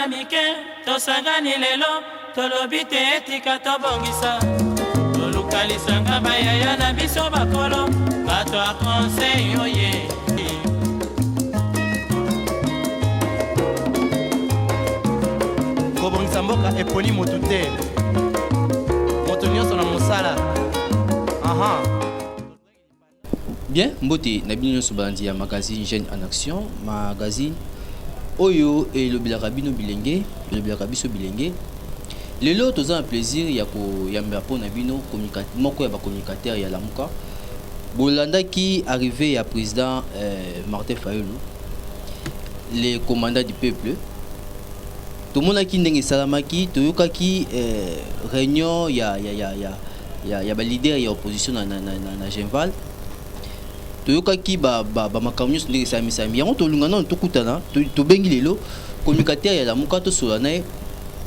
na mike tosangani lelo tolobite etika tobongisa tolukalisanga bayaya na biso bakolo bato a conseil oye kobongisa mboka eponi motu te moto nyonso na mosala. Bien, mbote na bino nyonso balandi ya magazine Jeune en Action, magazine oyo elobelaka bino bilenge, elobelaka biso bilenge. Lelo toza un plaisir ya koyamba mpona bino moko ya bacommunicateur ya Lamuka bolandaki arrivé ya président Martin Fayulu, le commandant du peuple. Tomonaki ndenge esalamaki, toyokaki réunion ya ba leader ya opposition na Genval. Toyokaki ba makambo nyonso ndenge esalamisami yango tolungana tokutana tobengi lelo communicateur ya Lamuka tosola naye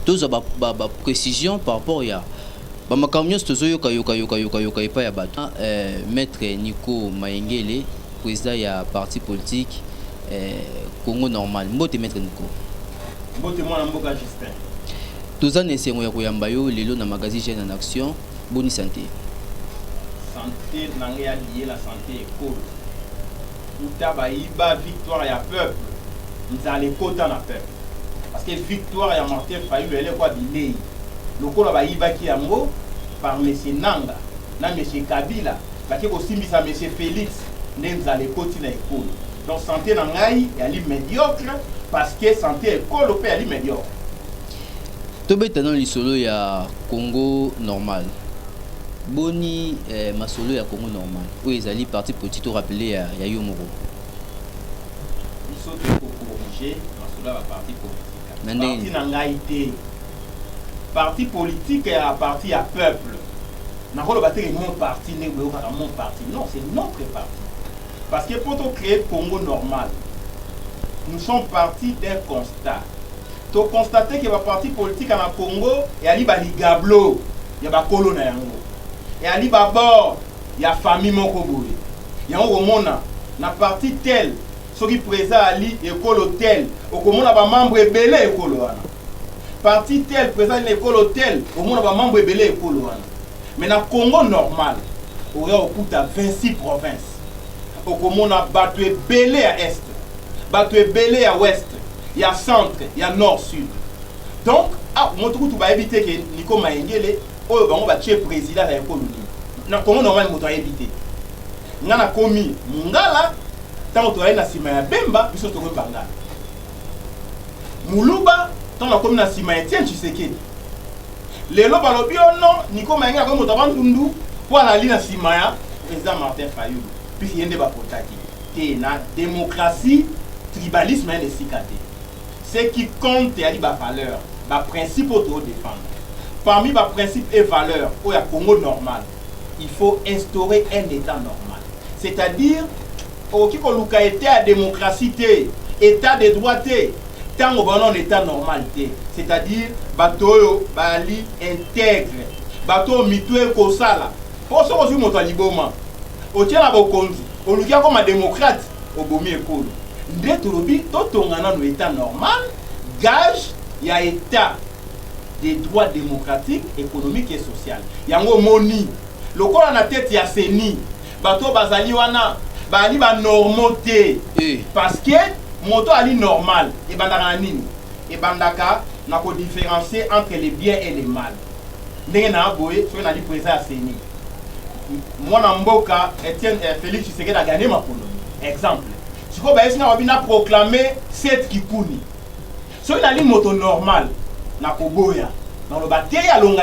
tozwa ba précision par rapport ya ba makambo nyonso tozoyoka yoka epai ya bato. Maître Nico Mayengele, président ya parti politique Congo Normal. Mbote Maître Nico. Mbote mwana mboka Justin. Toza nesengo ya koyamba yo lelo na magazine Jeune en Action. Bonne santé. Santé nange a lié la santé école. Utaba iba victoire ya peuple. Nzale kota na peuple. Parce que victoire ya Martin Fayulu elle est quoi bilei. Lokola ba iba ki yango par monsieur Nanga na monsieur Kabila. Ba ki ko simbisa monsieur Félix nzale koti na école. Donc santé nangai elle est médiocre parce que santé école au pays elle est médiocre. Tobeta dans lisolo ya Congo Normal. Boni masolo ya Congo Normal. Où ezali parti politique to rappeler ya Yomoro. Il faut corriger masolo ya parti politique. Parti nangaité. Parti politique est un parti à peuple. Nakolo battre mon parti ne mon parti. Non, c'est notre parti. Parce que pour créer Congo Normal, nous sommes partis d'un constat. Tu as constaté que le parti politique en Congo, il y a des gablo, il y a des colons, il y a des bord, il y a des familles mokoboui. Il y a un parti tel, ceux qui présent à l'école tel, au monde a des membres belé école. Parti tel présent à l'école tel, au monde a des membres belé école. Mais dans le Congo normal, il y a 26 provinces. Au monde a battu belé à est. Battu belé à ouest, il y a centre, il y a nord sud. Donc, mon truc tu vas éviter que Nico Mayengele oh on va tuer président de la colonie. Na comment normal moto éviter. Ngana komi mungala tant to na sima ya Bemba biso to bangala. Muluba tant na komi na sima ya Etienne Tshisekedi. Lelo balobi non Nico Mayengele ko moto bandundu pour la ligne na sima ya président Martin Fayulu. Puis yende ba potaki. Té na démocratie tribalisme est cicaté. Ce qui compte, c'est les valeurs, les principes pour défendre. Parmi les principes et valeurs, au Congo normal, il faut instaurer un État normal. C'est-à-dire, au Kikoluka État de démocratie, État de droit, tant qu'on a un État normal. C'est-à-dire, Batoyo, Bali, intègre, Bato Mitue Kosala. Pour ce que je montre à Liboma, au Tien Abokonzi, au Lukia comme un démocrate, au Bomi Ekolo. Ndé tolobi totongana no état normal gage ya état des droits démocratiques, économiques et sociaux. Yango moni lokola na tête ya seni bato bazali wana bali ba normauté parce que moto ali normal et bandaka nini et bandaka na ko différencier entre les biens et les mal. Ndenge na boye so na li président ya seni mwana mboka Etienne Félix Tshisekedi a gagné ma colonie. Exemple si vous avez proclamé 7 kikuni. Si vous avez une moto normale, dans le bataille à longue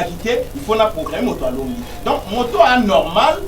il faut proclamer moto à longue. Donc, moto normal,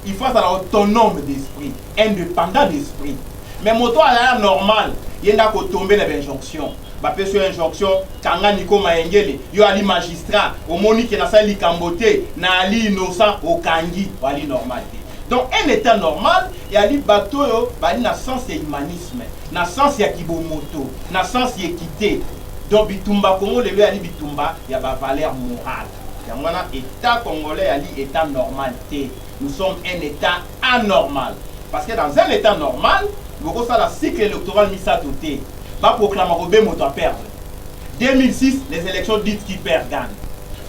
il faut être autonome d'esprit, indépendant d'esprit. Mais moto à normal, il y a tomber dans l'injonction. Bape sur injonction, Kanga Nico Mayengele, yo ali magistrat, au monique na sali kambote, na ali innocent au kangi, ou ali normalité. Donc un état normal, il y a des bateaux, il y a sens et humanisme, il y a sens et kibomoto, il y a sens et équité. Donc bitumba Congo, il y a bitumba, il y a valeur morale. Il y a un état congolais, il y a état normalité. Nous sommes un état anormal. Parce que dans un état normal, nous avons le cycle électoral mis à côté. Va proclamer Robé moto à perdre. 2006, les élections dites qui perd gagne.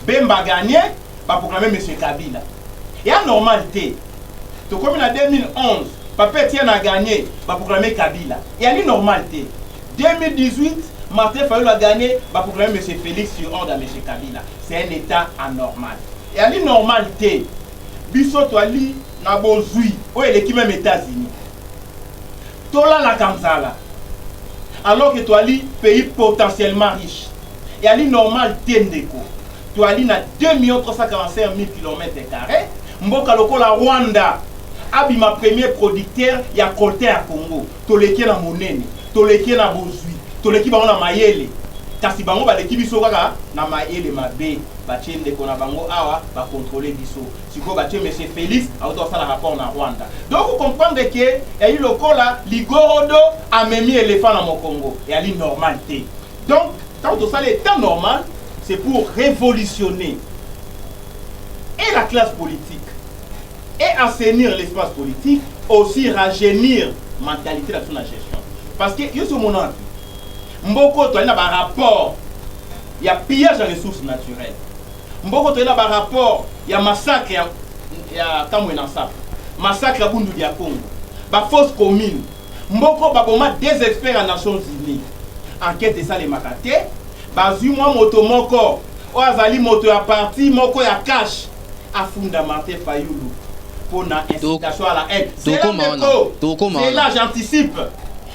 Bemba gagné, va proclamer M. Kabila. Et en normalité, tout comme en 2011, Papa Etienne a gagné, va proclamer Kabila. Et en normalité, 2018, Martin Fayulu a gagné, va proclamer M. Félix Sur-Onde à M. Kabila. C'est un état anormal. Et en normalité, Bisso Toali n'a bozui, où est l'équipe même États-Unis. Tola la Kamzala. Alors que Toali, pays potentiellement riche. Et en normalité, Ndeko. Toali na 2 345 000 km². Mboka lokola Rwanda. Abima premier producteur ya colté à Congo. Toleki na monene, toleki na bozui, toleki bango na mayele. Kasi bango ba leki biso kaka na mayele mabe. Ba tiende ko na bango awa ba contrôler biso. Siko ba tie monsieur Félix a auto faire rapport na Rwanda. Donc vous comprenez que et lokola ligorodo a memi éléphant na Congo et ali normalité. Donc quand tout ça est temps normal, c'est pour révolutionner et la classe politique et assainir l'espace politique, aussi rajeunir la mentalité de la gestion. Parce que, il y a ce moment, Mboko, il y a un rapport, il y a pillage de ressources naturelles. Mboko, il y a un rapport, il y a massacre, il y a massacre à Bundu de Congo, il y a fausse commune. Mboko, il y a des experts en Nations Unies. Enquête de ça, les makate, il y a un moto moko, il y a moto à parti, moko ya cash, à fondamenté Fayulu. Pour une incitation à la haine. C'est là j'anticipe.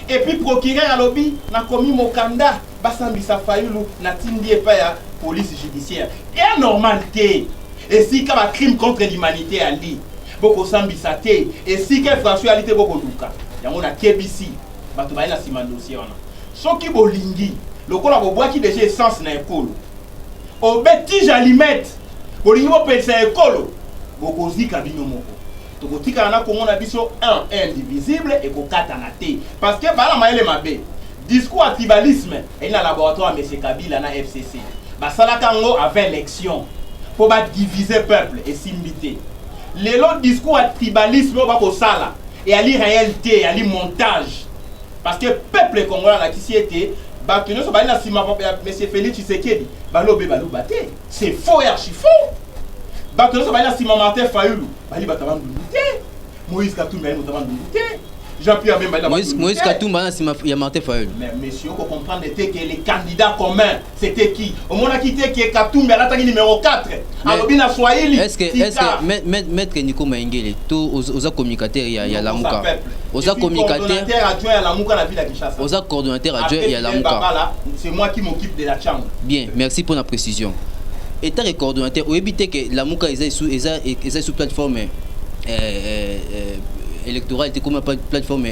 Et puis procureur à lobby n'a commis Mokanda, Bassambisa Fayulu, n'a tindi et pas la police judiciaire. Et normalité. Et si il y a un crime contre l'humanité à lui, beaucoup Sambisa et si il y a une fractualité beaucoup Luka, il y a un KBC, il y a un dossier. Ce qui est bolingi, le col a bois qui déjà essence dans l'école. Au bêtise à limite, bolingi peut être école, beaucoup zika binomoko. Tokotika na Congo na biso indivisible et kokata na te parce que bala maele mabe discours à tribalisme et na laboratoire M. Kabila na FCC ba sala kango avec élection pour ba diviser peuple et s'imiter les autres discours à tribalisme ba ko sala et ali réalité ali montage parce que peuple congolais la qui était ba que nous so ba na sima M. Félix Tshisekedi ba lobe ba lobate c'est faux et archi faux. Bakelo ba ina sima Martin Fayulu bali batabandu douter Moïse Katumbi bali batabandu douter Jean-Pierre Bemba bali Moïse Katumbi na sima ya Martin Fayulu mais monsieur faut comprendre que les candidats communs c'était qui au monde a quitté qui est Katumbi à l'attaque numéro 4 alors bien Swahili est-ce que maître Nico Maingele tout aux communicateurs ya Lamuka aux communicateurs adjoint à Lamuka la ville de Kinshasa aux coordonnateurs adjoint ya Lamuka c'est moi qui m'occupe de la chambre. Bien, merci pour la précision. État et coordonnateur, vous évitez que la Mouka est sous plateforme électorale, comme une plateforme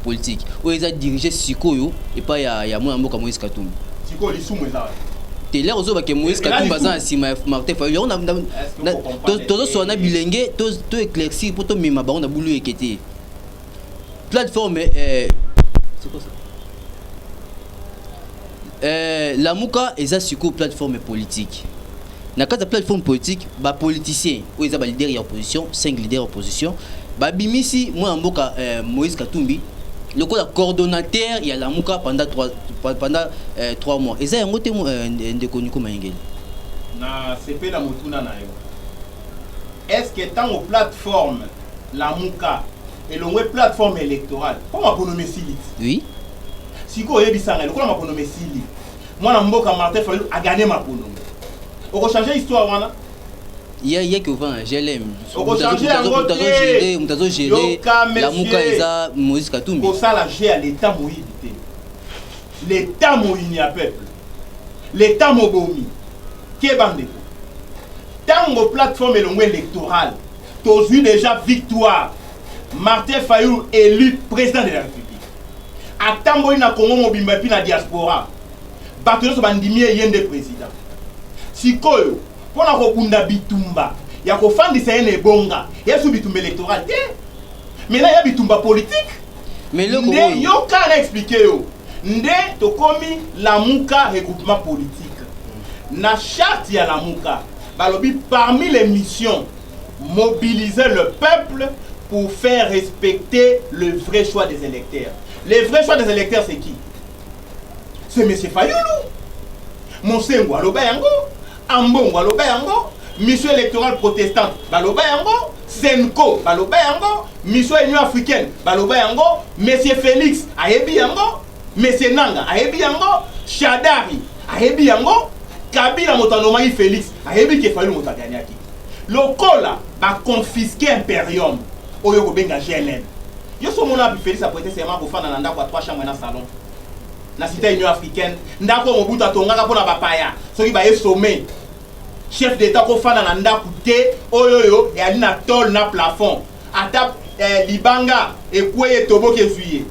politique. Où ils ont dirigé Sikoyo et pas il y a Moïse Katumbi. Sikoyo, ils sont là. C'est là que Moïse Katumbi bazan si Martin Fayulu. On a tous sur un bilingue, tous éclairci pour tout même on a voulu équiter. Plateforme c'est quoi ça? La Mouka est sur plateforme politique. Dans la plateforme politique, les politiciens, où ils ont les leaders d'opposition, 5 leaders d'opposition, Bimisi, moi, Moïse Katumbi, le coordonnateur, il y a la Mouka pendant 3 mois. Et ça, il y a un autre déconnu comme Engel. C'est pas la Moutuna. Est-ce que tant aux plateformes, la Mouka et l'autre plateforme électorale, comment on nomme Sili? Oui. Si vous avez dit ça, comment on nomme Sili? Moi, Mboka Martin Fayulu a gagné ma pono. On va changer l'histoire. Il y a que je l'aime. On va changer la gérer la Mouka et Moïse Katumbi. Pour ça, la G à l'État Moïse. L'État Moïse a peuple. L'État Mobomi. Qu'est-ce que tant que plateforme électorale, tu as eu déjà victoire. Martin Fayulu élu président de la République. À Tamboï na Congo Mobimba puis la diaspora. Batelo so bandimi yende président. Sikoyo, pour la Rokunda Bitumba, il y a qu'au fan de Sayene Bonga, il y a sous Bitumba électoral. Mais là, il y a Bitumba politique. Mais le Nde, yo ka expliqué yo. Nde, to komi la Mouka regroupement politique. Na charte ya la Mouka, balobi parmi les missions, mobiliser le peuple pour faire respecter le vrai choix des électeurs. Le vrai choix des électeurs, c'est qui? C'est M. Fayulu. Monsengo aloba yango, Ambongo aloba yango, mission électorale protestante baloba yango, Senko baloba yango, mission Union africaine baloba yango, Monsieur Félix ayebi yango, Monsieur Nanga ayebi yango, Shadari ayebi yango, Kabila motanomaki Félix ayebi ke Fayulu motaganyaki. Lokola ba confisquer Imperium oyo ko benga GLN. Yo so mona bi Félix a prêté serment ko fana na ndako a 3 chambres na salon. Na cité Union africaine, ndako Mobutu atongaka pona bapaya. Soki ba ye sommet. Chef d'état ko fana na ndako te oyo e ali na tol na plafond. Ata libanga e kweye toboke zuye.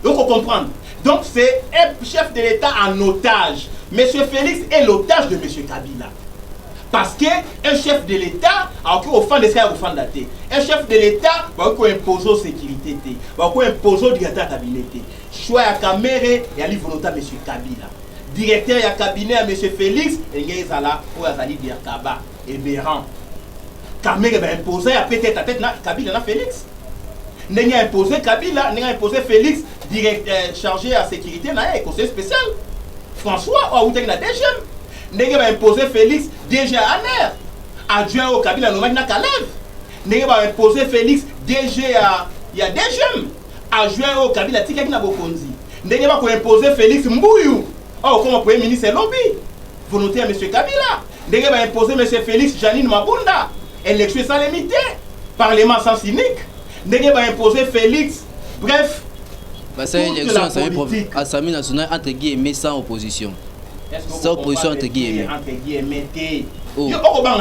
Donc on comprend. Donc c'est un chef de l'état en otage. Monsieur Félix est l'otage de monsieur Kabila. Parce qu'un chef de l'État a au fond de ce qu'il y a au fond de la tête. Un chef de l'État va imposer la sécurité, va imposer le directeur de cabinet. Choix à caméra et à l'ivre à M. Kabila. Directeur de cabinet à M. Félix, et il y a là pour Azali Diakaba et Béran. Caméra va imposer à peut-être à tête Kabila na Félix. N'est imposé Kabila, n'est imposé Félix, chargé à sécurité, n'a un conseil spécial. François, ou t'es na deuxième. Ndenge va imposer Félix DG Aner, adjoint au Kabila nommé na Kalev. Ndenge va imposer Félix DG à DGM, adjoint au Kabila Tika na Bokonzi. Ndenge va imposer Félix Mbouyou, comme premier ministre lobby, volontaire M. Kabila. Ndenge va imposer M. Félix Janine Mabunda, élection sans limité, parlement sans cynique. Ndenge va imposer Félix, bref. C'est une élection Assemblée nationale entre guillemets sans opposition. Sans opposition entre guillemets.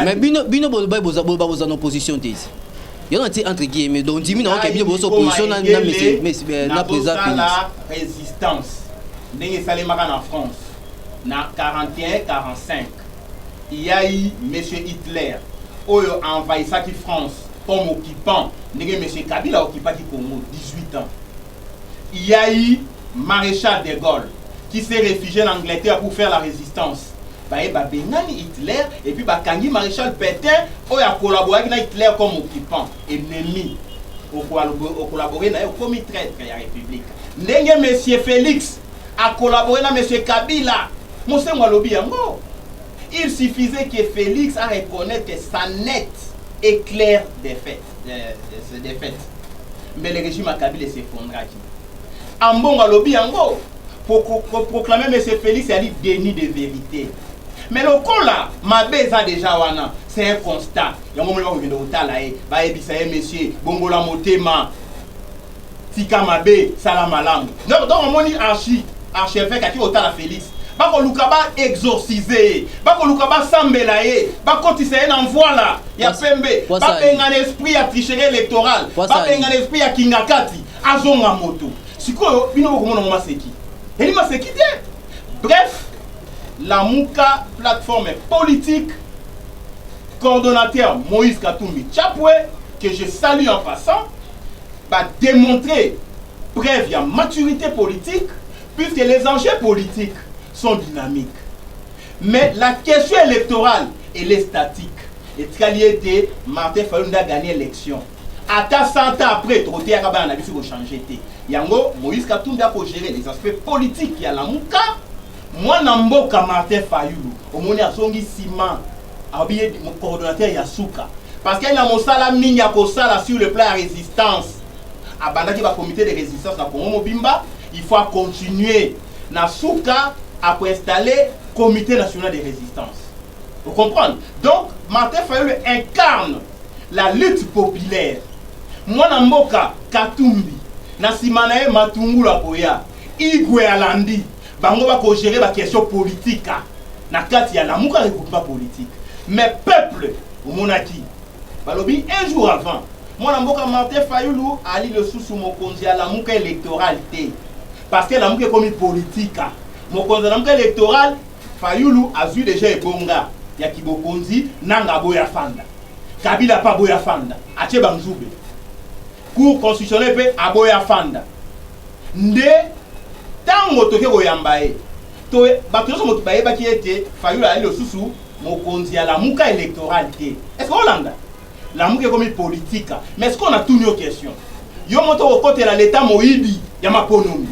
Mais bino boza en opposition tes. Il y a entre guillemets donc dimi na que bino boza opposition na président la résistance. Ndenge salemaka en France na 41-45. Il y a eu monsieur Hitler oyo envahissaki France comme occupant. Ndenge monsieur Kabila occupaki Congo 18 ans. Il y a eu maréchal de Gaulle qui s'est réfugié en Angleterre pour faire la résistance. Bengani Hitler et puis Kangi maréchal Pétain qui a collaboré avec Hitler comme occupant, ennemi. Au collaboré comme traître de la République. Ndenge monsieur Félix a collaboré avec monsieur Kabila. Il suffisait que Félix a reconnaître sa nette et claire défaite. Mais le régime à Kabila s'effondra. Ambongo lobby yango. Pour proclamer M. Félix, il y a dit déni de vérité. Mais le coup là, ma baise a déjà wana, c'est un constat. Il y a un moment où il y a un monsieur, Bongola Motema, Tika Mabe, Salamalam. Donc on dit archevêque qui est au la Félix. Bako Lukaba exorcisé, Bako Lukaba sambelaye, Bako Tissayen envoie là, il y a Pembe, Bako un esprit à tricherie électorale, Bako un esprit à Kingakati, Azonga Moto. Si quoi, il n'y a pas de bref, la Mouka, plateforme politique, coordonnateur Moïse Katumbi Tchapwe, que je salue en passant, va démontrer preuve de maturité politique, puisque les enjeux politiques sont dynamiques. Mais la question électorale, elle est statique. Et Tkaliete, Martin Fayulu a gagné l'élection. À 100 ans après, Troté a changé. Yango, Moïse Katumbi a gérer les aspects politiques. Il y a la Mouka. Moi, Namboka Martin Fayulu. Au moment où il y a Sima, mon coordonnateur Yasuka. Parce qu'il y a mon salami sur le plan de résistance. Abandaki va comité de résistance na Congo Mobimba. Il faut continuer. Nasuka a installer comité national de résistance. Vous comprenez? Donc, Martin Fayulu incarne la lutte populaire. Moi, Namboka Katumbi. Na simanae matungula koya igwe alandi bango ba ko gérer ba question politique na kati ya lamuka regroupement politique mais peuple monaki balobi un jour avant moi na mboka Martin Fayulu ali le sous mokonzi ya lamuka électoral té parce que lamuka est comme politique mokonzi ya lamuka électoral Fayulu a vu déjà ebonga ya kibokonzi nanga boya fanda Kabila pa boya fanda ache banzube Cour constitutionnelle peut aboya fanda. Nde tango toke boyambaye. To batozo motibaye baki ete Fayulu ali le susu mokonzi ya la muka électorale té. Est-ce qu'on landa? La muka comme politique. Mais est-ce qu'on a tout nos questions? Yo moto au côté la l'état moyibi ya makonomi.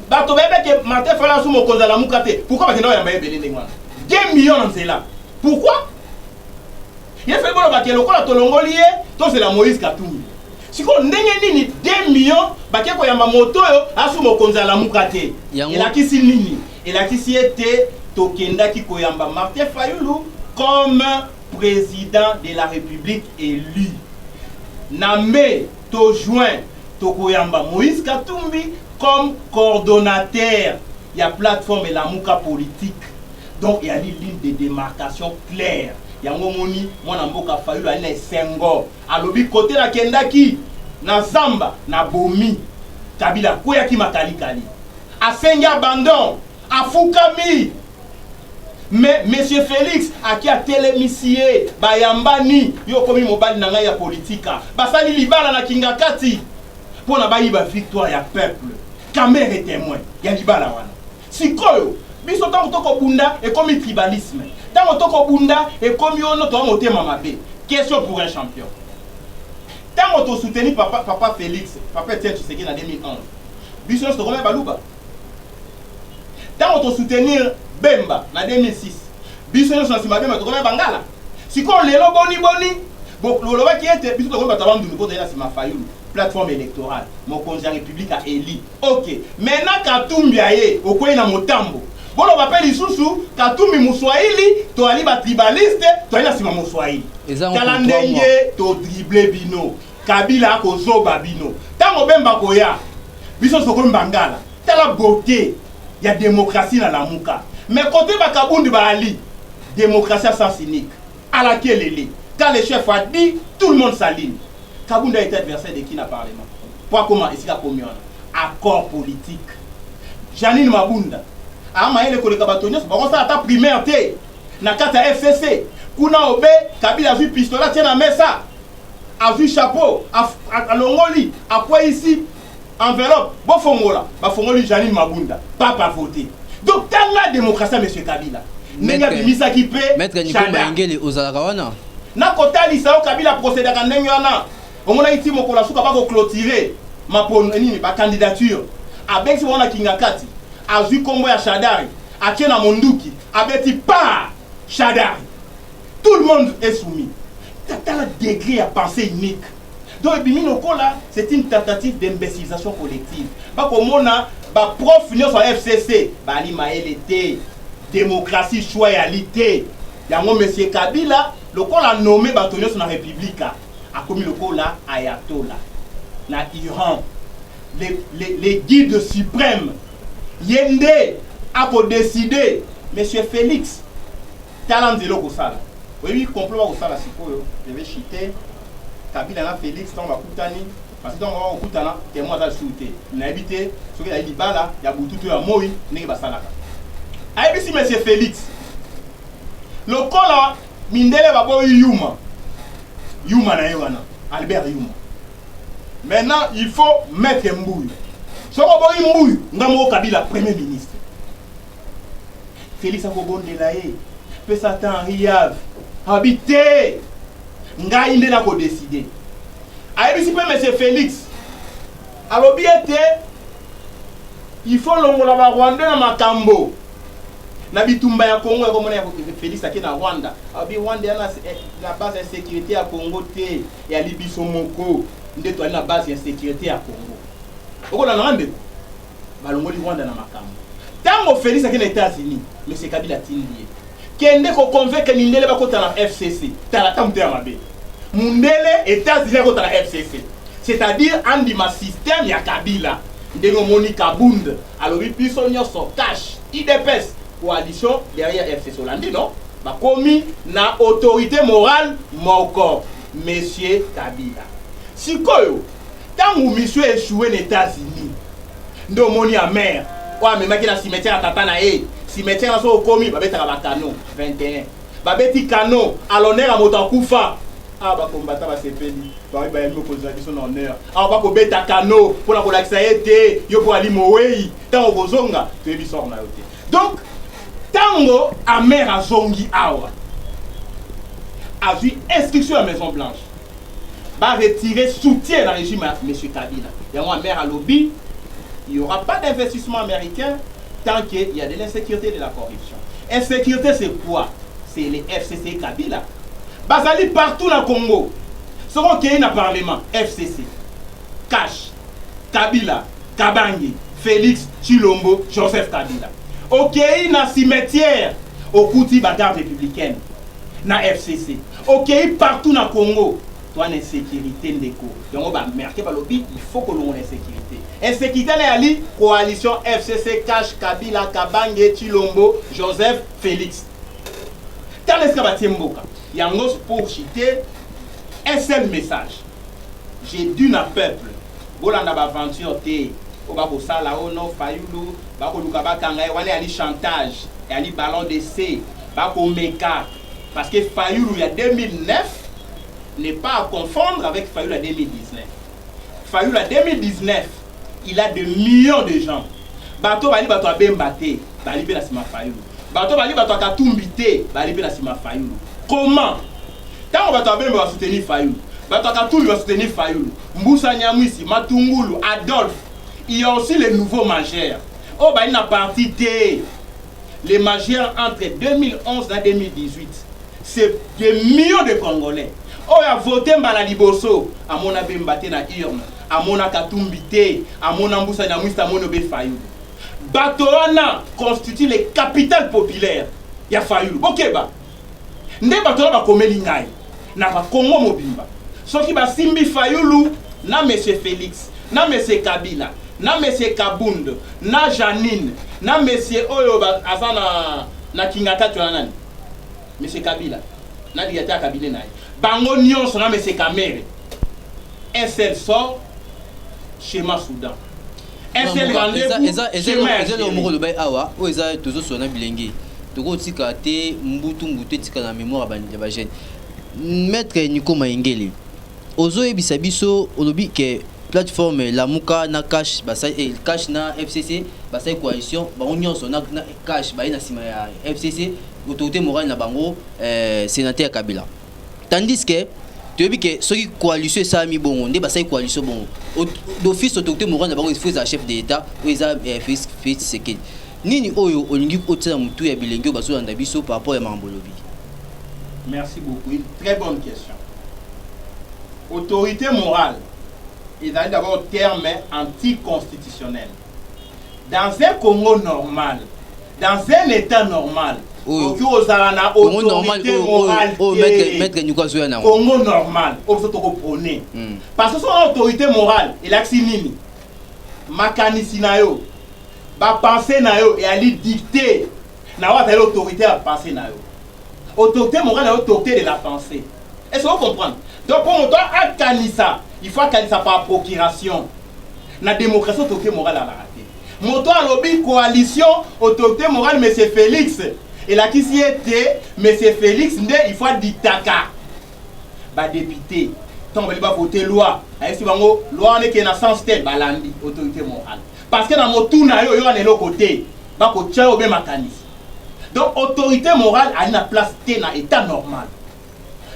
bato bebe que Martin Fayulu sous mon konzala mukate. Pourquoi bakenda yamba ebele ndengwana? 2 millions en cela. Pourquoi? Il fait bon bakelo lokola tolongoli ye, to c'est la Moïse Katumbi. Si ko ndenge nini 2 millions bakeko yamba moto yo asu mon konzala mukate. Elakisi nini? Elakisi ete tokenda ki koyamba Martin Fayulu comme président de la République élu. Namé to joint tokoyamba Moïse Katumbi comme coordonnateur. Il y a plateforme et la mouka politique. Donc il y a une ligne de démarcation claire. Il y a un moni, mon amboka Fayulu a une sengo. A lobi côté la kendaki, na Zamba, na Bomi, Kabila, koya ki makali kali. A Senga Bandon, a Fukami. Mais Monsieur Félix, a qui a télémissié, Bayambani, yo komi mobile nanga ya politika. Basali libala na Kingakati. Pour na ba victoire ya peuple. Caméra est témoin, ya libala wana. Sikoyo, biso tango toko bunda et comme tribalisme. Tango toko bunda et comme yo no to moté mamabe. Question pour un champion. Tango to soutenir papa Félix, papa Etienne Tshisekedi en 2011. Biso no to comme baluba. Tango to soutenir Bemba en 2006. Biso no to Bemba to comme Bangala. Sikoyo lelo boni. Bon, le qui était biso to comme batabam du ko de la Sima Fayulu. Plateforme électorale, mon conseil république a élu. Ok. Maintenant, Katumbi aye, au coin na motambo. Bon, on va appeler Isusu, Katumbi Mouswahili, to ali ba tribaliste, to ali na sima Mouswahili. Kalandenge, to dribble bino. Kabila ko zoba bino. Tango bemba koya, biso soko mbangala. Tala beauté, il y a démocratie dans la mouka. Mais côté Bakabundi ba ali, démocratie sans cynique. À laquelle elle est. Quand le chef a dit, tout le monde s'aligne. Kabunda est adversaire de qui n'a parlé. Pourquoi comment est-ce qu'il y a combien accord politique. Janine Mabunda. Amaye le koleka batonyo, on ça ta primaire té. Na kata FCC. Kuna obe, Kabila a vu pistolet tient na mesa. A vu chapeau, a longoli, a quoi ici enveloppe. Bon fongola, ba fongoli Janine Mabunda. Papa voté. Donc dans la démocratie monsieur Kabila. Nenga bimisa ki pe. Maître Nikomba Ngele ozalaka wana. Na kotali sao Kabila procéder ka ndenge wana. On a été mon collasuka pas clôturer ma candidature. Avec si on a Kingakati, a vu combo ya Shadari, a Kena Monduki, a beti pas Shadari. Tout le monde est soumis. T'as le degré à penser unique. Donc c'est une tentative d'imbécilisation collective. Bah comme on a bah prof sur FCC, bah li maëlité, démocratie, choyalité. Yango monsieur Kabila, le col a nommé Batonio sur la République. A commis le col là, Ayatollah. Na Iran, les guides suprêmes. Yende a pour décider, monsieur Félix, talent de l'eau au sala. Oui, complot au sala, je vais chiter. Kabila na Félix, on va koutani. Parce que on va koutana, témoin à shooter. On a habité, ce qu'il a dit bala, il y a beaucoup de mots, n'est pas salaka. Aïe, si monsieur Félix, le col là, Mindele va boire Yuma. Yuma na Yoana, Albert Yuma. Maintenant, il faut mettre Mbouy. Si on va boire Mbouy, on va Kabila, premier ministre. Félix a bon de l'aïe. Peut s'attendre Riave. Habiter. Nga inde na ko décider. Aïe, si monsieur Félix. Alors bien il faut l'ongola ba Rwanda na makambo. Na bitumba ya Congo ya komona ya Félix akina na Rwanda. Abi Rwanda na base de sécurité ya Congo te ya Libiso moko nde to na base de sécurité ya Congo. Okola na ngande balongoli Rwanda na makambo. Tango Félix akina États-Unis, monsieur Kabila tindi. Kende ko convaincre Mindele ba kota na FCC. Tala tamte ya mabe. Mundele États-Unis kota na FCC. C'est-à-dire andima système ya Kabila. Ndenge moni Kabund. Alors biso nyoso cash IDPS coalition derrière FCC Hollandi, non? Bah, commis na autorité morale moko, monsieur Kabila. Si koyo, tant que monsieur échoué aux États-Unis, ndo moni à mer, ouais, mais maki na cimetière à Tatana, cimetière na so commis, bah, beta la canon, 21. Bah, beti canon, à l'honneur à Motakufa. Ah, bah, combattant, bah, c'est pédi. Bah, bah, il me pose la question d'honneur. Ah, bah, ko beta canon, pour la relaxer, yo pour aller mourir, tant que zonga, tu es bissor na yote. Donc, Tango a mère à Zongi Awa a vu instruction à Maison Blanche va retirer soutien dans le régime à M. Kabila. Il y a une mère à lobby, il n'y aura pas d'investissement américain tant qu'il y a de l'insécurité et de la corruption. Insécurité, c'est quoi? C'est les FCC Kabila. Bazali partout dans le Congo. Seront qui dans le Parlement? FCC, Cash, Kabila, Kabangi, Félix Chilombo, Joseph Kabila. Ok, dans le cimetière, au Kouti Bagarre républicaine, dans FCC. Ok, partout dans le Congo. Toi, l'insécurité ndeko. Donc on va marquer par l'objet, il faut que l'on ait insécurité. Insécurité est la coalition FCC, Cash, Kabila, Kabange, Chilombo, Joseph, Félix. Quand est-ce que Mboka? Il y a un pour citer un seul message. J'ai dit à peuple, Bolanda aventure té, Obako Sala Ono, Fayulu, Bako Lukaba Kangaï, Wane Ali chantage, et Ali ballon d'essai, Bako Meka. Parce que Fayulu, il y a 2009, n'est pas à confondre avec Fayulu à 2019. Fayulu à 2019, il a de millions de gens. Bato Bali Bato Abembate, Bali Belasima Fayulu. Bato Bali Bato Katumbite, Bali Belasima Fayulu. Comment? Tant que Bato Abembe va soutenir Fayulu, Bato Katouli va soutenir Fayulu, Mboussa Nyamwisi, Matungulu, Adolphe, il y a aussi les nouveaux majeurs. Oh, Bali n'a parti les majeurs entre 2011 et 2018. C'est des millions de Congolais. Oh, il a voté Mbalali Bosso, à mon abembate na urne, à mon akatumbité, à mon amboussa nyamwista, à mon obé Fayulu. Batoana constitue les capitales populaires. Il y a Fayulu. Ok, bah. Nde Batoana va comme l'ingay. Na va Congo Mobimba. Ce qui va Simbi Fayulu, na monsieur Félix, na monsieur Kabila, na monsieur Kabund, na Janine, na monsieur Oyo, Azana, na Kingata, tu as nani. Monsieur Kabila, na Diata Kabine Naï. Bango Nyon sera M. Kamere. Un seul sort, schéma Soudan. Un seul rendez-vous, schéma Algérie. Awa, où est-ce que toujours sur un bilingue? Toujours tika te mbutu tika na mémoire ya ba jeune. Maître Nico Maingeli. Ozo ebisa biso olobi ke plateforme Lamuka na Cash basai Cash na FCC basai coalition ba nyonso na Cash ba ina sima ya FCC autorité morale na bango sénateur Kabila. Tandis que tu as vu que ceux qui coalition ça mi bon on est coalition bon d'office autorité morale d'abord il faut un chef d'état ou ils a fait ce que nini oyo olingi otela mutu ya bilengo baso na biso par rapport à Mambolobi. Merci beaucoup, une très bonne question. Autorité morale, il a d'abord terme anticonstitutionnel. Dans un Congo normal, dans un état normal, Congo normal, Congo normal, parce que son autorité morale, il a nini, makanisi na yo, ba penser na yo et ali dicter, na wa l'autorité à penser na yo. Autorité morale est autorité de la pensée. Est-ce que vous comprenez? Donc pour moi, à Kanissa, il faut Kanissa par procuration. La démocratie, autorité morale à la raté. Moto à lobby coalition, autorité morale, M. Félix. Et là qui s'y était, M. Félix, il faut dictaka. Bah député, tant qu'on va voter loi. Est-ce que loi n'est qu'un sens tel, balandi, autorité morale. Parce que dans mon tour, il y a un autre côté. Bah qu'on tient au même mécanisme. Donc autorité morale a une place dans l'état normal.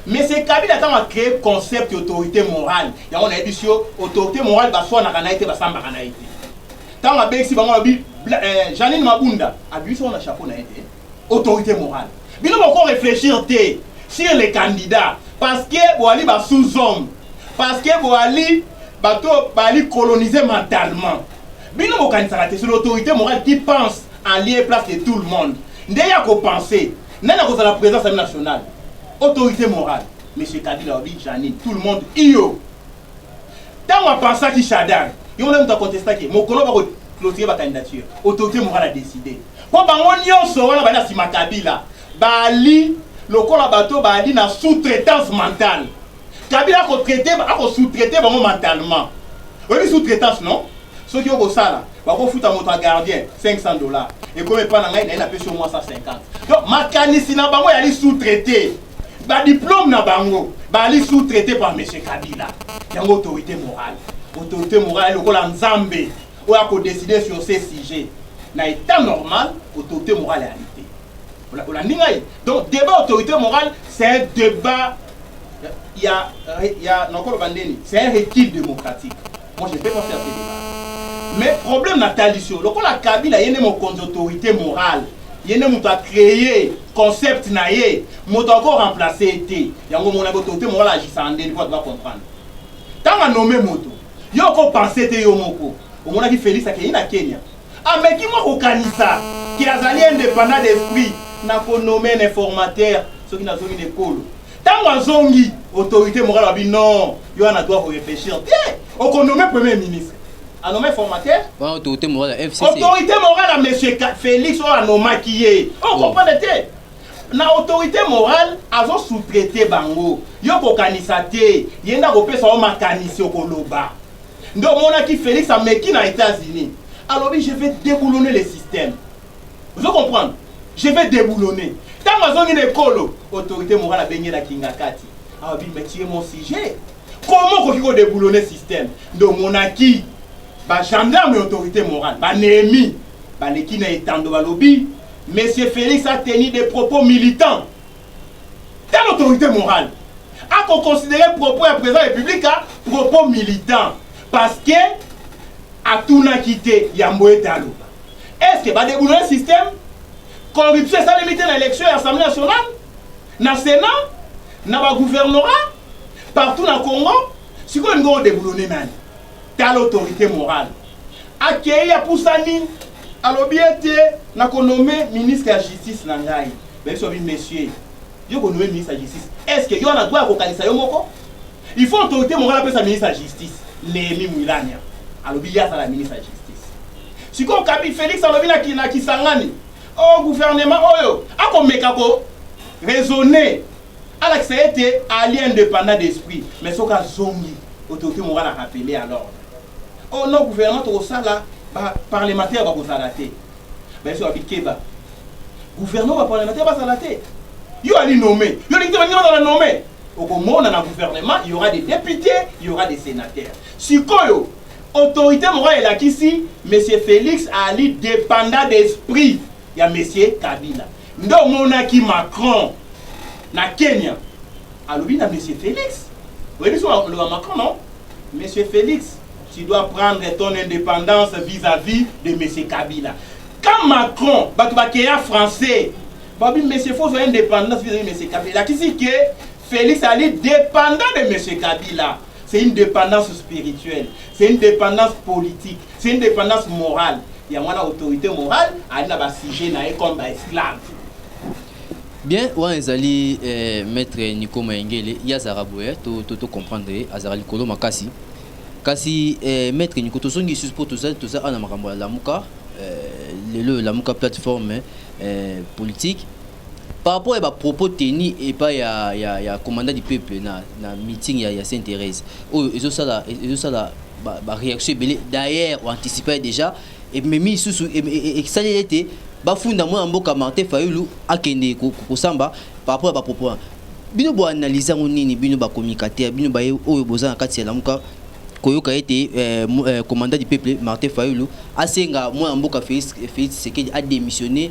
Mais c'est Kabila qui a créé le concept d'autorité morale. Il y a une édition autorité morale, soit na kanaïté, soit na kanaïté. Tant que si Janine Mabunda a vu son chapeau na été autorité morale. Mais nous encore réfléchir sur les candidats parce que Boali va sous-homme, parce que Boali va coloniser mentalement. Mais nous c'est l'autorité morale qui pense en lieu et place de tout le monde. D'ailleurs qu'on penser, n'a la présence nationale. Autorité morale, M. Kabila, Janine, tout le monde, iyo. Tant on pense à qui Chadar, il y a un contestant qui, mon collègue va clôturer ma candidature. Autorité morale a décidé. Quand on y a un saut, on va dire Kabila, Bali, le col bateau, Bali, na sous-traitance mentale. Kabila a sous-traité mentalement. Vous avez sous-traitance, non? Ceux qui ont ça là, ils foutre à mon gardien $500. Et comme il parle, il a payé sur moi 150. Donc, ma canisse n'a pas sous-traité. Ba diplôme na bango, ba li sous-traité par M. Kabila. Il y a une autorité morale. Autorité morale, le col Nzambe, où a décider sur ces sujets. Dans l'état normal, autorité morale est réalité. Donc, débat autorité morale, c'est un débat. Il y a, c'est un équilibre démocratique. Moi, je ne peux pas faire ce débat. Mais problème Nathalie sur le la Kabila yene mon autorité morale. Yene mon a créé concept naie, mon encore remplacé été. Yango mon autorité morale agissant de quoi doit comprendre. Tant à nommer moto. Yo ko penser te yo moko. Au moment qui Félix akei na Kenya. Ah mais qui moi au kanisa qui a zali indépendant d'esprit na ko nommer un informateur ceux qui n'a zongi d'école. Tant à zongi autorité morale abi non, yo na doit réfléchir. Bien, au ko nommer premier ministre. A nommé formateur. Autorité morale FCC. Autorité morale à monsieur Félix ou à nommé qui est. On comprend de na autorité morale azo sous-traité bango. Yo ko kanisa te, yenda ko pesa o makanisi okoloba. Ndo mona ki Félix a meki na États-Unis. Alors oui, je vais déboulonner le système. Vous comprenez? Je vais déboulonner. Tant mazo ni ekolo, autorité morale a baigné la kingakati. Ah oui, mais tu es mon sujet. Comment ko déboulonner le système? Ndo mona ki ba gendarme et autorité morale, ba Néhémie, ba lekina etando ba lobby, monsieur Félix a tenu des propos militants. Telle autorité morale a considéré propos à président républicain propos militants parce que a tout n'a quitté Yamboé Talo. Est-ce que va déboulonner le système? Corruption ça limité dans l'élection à l'Assemblée nationale, dans le Sénat, dans le gouvernorat, partout dans le Congo, si on doit déboulonner nani? Telle autorité morale. Accueilli à Poussani, à l'obéité, n'a qu'on nommé ministre de la justice Nangaï. Ben, sur monsieur, il faut nommer ministre de la justice. Est-ce que y a un droit à localiser Yomoko? Il faut autorité morale appeler sa ministre de la justice. Néhémie Mouilania. À l'obéité à la ministre de la justice. Si on Kabi Félix à l'obéité à Kisangani, au gouvernement, à qu'on mekako, raisonner, à l'accepter, allié indépendant d'esprit. Mais ce cas zongi, autorité morale a rappelé à l'ordre. Oh non, gouvernement au sala parlementaire va vous salater. Ben sur Abikeba. Gouvernement parlementaire va salater. Yo allez nommer. Yo allez dans la nommer. Au moment dans le gouvernement, il y aura des députés, il y aura des sénateurs. Si koyo autorité morale là ici, monsieur Félix Ali dépendant d'esprit, il y a monsieur Kabila. Ndo monaki Macron na Kenya. Alors il y a monsieur Félix. Vous voyez le Macron non? Monsieur Félix, tu dois prendre ton indépendance vis-à-vis de M. Kabila. Quand Macron, Bakbakéa français, M. faut son indépendance vis-à-vis de M. Kabila, qui dit que Félix Ali dépendant de M. Kabila. C'est une dépendance spirituelle, c'est une dépendance politique, c'est une dépendance morale. Il y a une autorité morale, il y a un sujet comme un esclave. Bien, Wanzali, maître Nico Maengele, il y a Zaraboué, tu comprendre, Azarali Kolo Makasi. Kasi maître Nico, tu songi support tout ça, on a marqué la Muka, la Muka plateforme politique. Par rapport à propos tenus et pas il y a commandant du peuple na meeting il y a Sainte-Thérèse. Oh, ils ont ça là, réaction d'ailleurs on anticipait déjà et même sous et ça était bafunda moi mboka Martin Fayulu akende ko samba par rapport à propos. Bino bo analyser nini bino ba communicateur bino ba oyo bozana kati ya lamuka koyoka été commandant du peuple Martin Fayulu asenga moi mboka Félix Tshisekedi a démissionné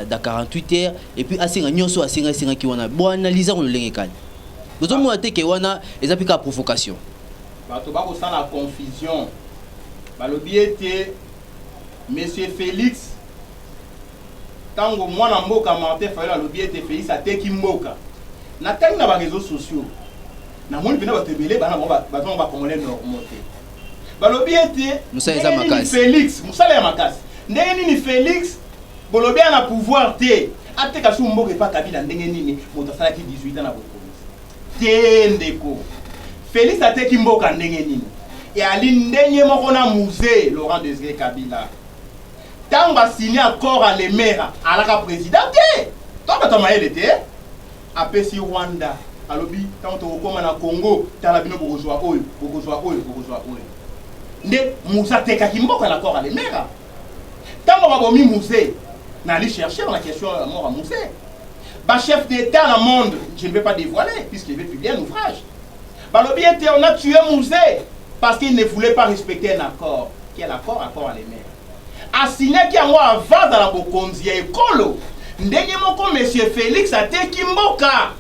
dans 48 heures et puis asenga nyonso asenga ki wana bo analyser on le lengekani bozo mo ate ke wana ezapika provocation bato ba ko sans la confusion balobi ete monsieur Félix tango mwana mboka Martin Fayulu alobi ete Félix ateki mboka na tangi na ba réseaux sociaux na moni bina batebele bana bato ba congolais normaux te balobi ete Moussa Makasi Félix Moussa ya Makasi ndenge nini Félix bolobi ana pouvoir te ateka su mboka pa Kabila ndenge nini moto sala ki 18 ans na bokonzi te ndeko Félix ateki mboka ndenge nini et ali ndenge moko na musée Laurent Désiré Kabila tango signé accord à l'Emera alaka président te to bato mayele te apesi Rwanda alobi tant okoma na Congo tala bino bokozwa oyo nde Moussa tekaki mboka na accord à l'Emera tango babomi musée na aller chercher dans la question mort à Moussa ba chef d'état dans le monde je ne vais pas dévoiler puisqu'il veut publier un ouvrage balobi était on a tué Moussa parce qu'il ne voulait pas respecter un accord quel accord à l'Emera a signé qui a moi avant dans la bokonzi ya ekolo ndenge moko monsieur Félix ateki mboka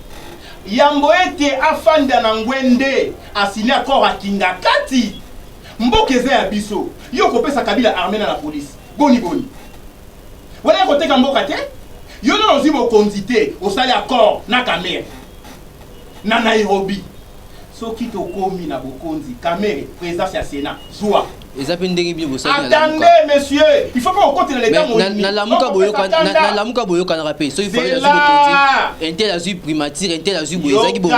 yambo ete afanda na ngwende a signé accord à Kingakati mboka eza ya biso yo kopesa Kabila armée na la police boni wala koteka mboka te yo no ozwi mokonzi te osali accord na Kamere na Nairobi soki tokomi na bokonzi Kamere présidence ya Sénat zwa attendez monsieur il faut pas côté de l'état na lamuka boyoka na rapé so il faut intel azui primature intel azui boyezaki bon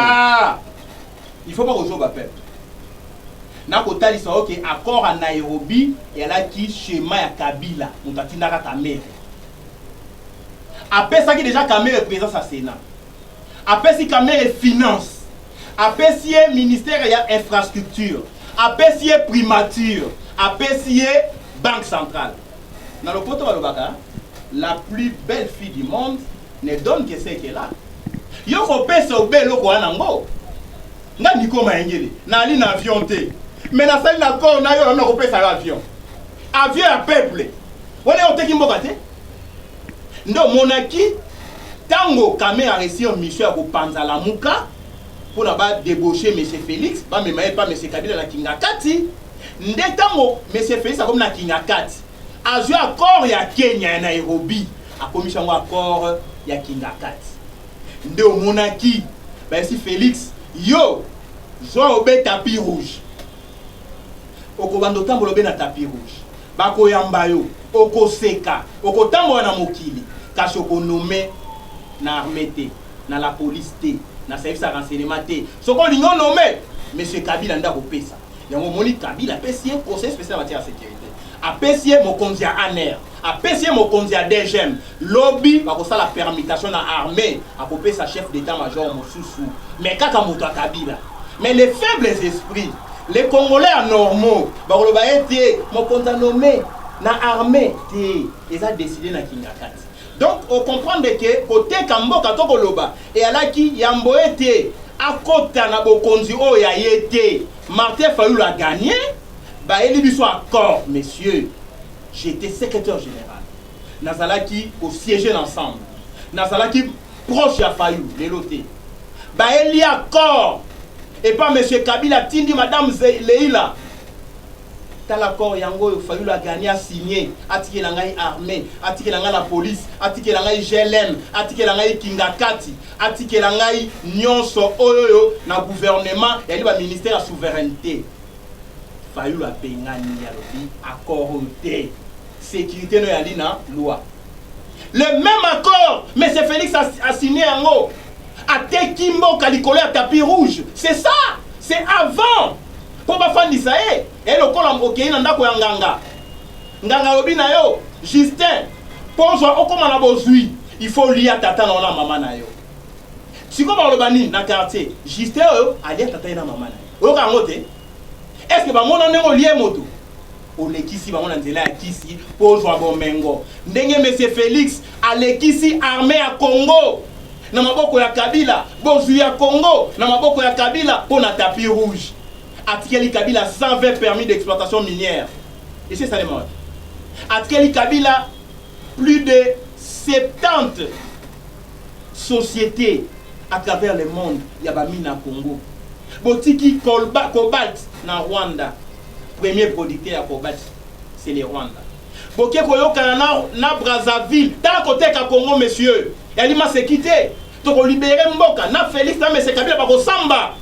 il faut pas rejoindre peuple na kotalisa OK accord à Nairobi et là qui schéma ya Kabila mutatindaka Kamere apesa ki déjà Kamere présence à Sénat apesi Kamere finance apesi ministère ya infrastructure apesi primature apesi banque centrale na le poto balobaka la plus belle fille du monde ne donne que ce qu'elle a yo ko pesa obelo ko anango nga niko maengeli na ali na avion te mais na sali na corps na yo na ko pesa avion ya peuple wala oteki mboka te ndo monaki tango Kamere a réussi en mission à kopanza la muka pour là-bas débaucher M. Félix, pas M. Kabila na Kingakati. Ndetango M. Félix a comme na Kingakati. A joué accord ya Kenya na Nairobi. A commission accord ya Kingakati. Nde au monaki, ben si Félix, yo, joie au bé tapis rouge. Oko bando tambo lobe na tapis rouge. Bako yamba yo, oko seka, oko tambo na mokili. Kasi oko nommé na armée te, na la police te. Na service à renseignement te ce qu'on l'ignon nommé monsieur Kabila nda kopesa yango moni Kabila pesier conseil spécial en matière de sécurité a pesier mokonzi ya ANR a pesier mokonzi ya DGM lobby ba ko la permutation na armée a kopesa chef d'état-major mosusu mais kaka moto Kabila mais les faibles esprits les Congolais anormaux ba ko ba été mokonzi nommé na armée te ils a décidé na Kingakati. Donc, on comprend que côté Kambo Katoko Loba et à la qui Yambo était à côté na bokonzi o ya yete Martin Fayulu a gagné bah il lui soit accord messieurs j'étais secrétaire général Nazalaki au siéger ensemble Nazalaki proche à Fayulu les lotés bah il y a accord et pas monsieur Kabila tindi madame Leila l'accord yango Fayulu a gagné à signer atike la ngai armée atike la ngai la police atike la ngai GLM atike la ngai Kingakati atike la ngai nyonso oyo na gouvernement ya liba ministère de souveraineté Fayulu a pengani ya lobi accord de sécurité no ya lina loi le même accord mais c'est Félix a signé yango ateki mboka likolo ya tapis rouge c'est ça c'est avant pour ba fandisa et le kola mboke na ndako ya nganga lobi na yo Justin pour zo okoma na bozui il faut lier tata na maman na yo siko ba lobani na quartier Justin yo ali tata na maman na yo ka ngote est-ce que ba mona ngo lier moto olekisi ba mona nzela ya kisi pour zo bomengo ndenge monsieur Félix alekisi armée ya Congo na maboko ya Kabila bozui ya Congo na maboko ya Kabila pour na tapis rouge Atikeli Kabila 120 permis d'exploitation minière. Et c'est ça les morts. Atikeli Kabila plus de 70 sociétés à travers le monde. Yabami na Congo. Botiki Cobalt na Rwanda. Premier producteur à Cobalt, c'est le Rwanda. Boké Koyoka na Brazzaville. Dans le côté à Congo, messieurs. Il m'a s'est quitté. Donc libérer Mboka. Na Félix, na M. Kabila par Samba.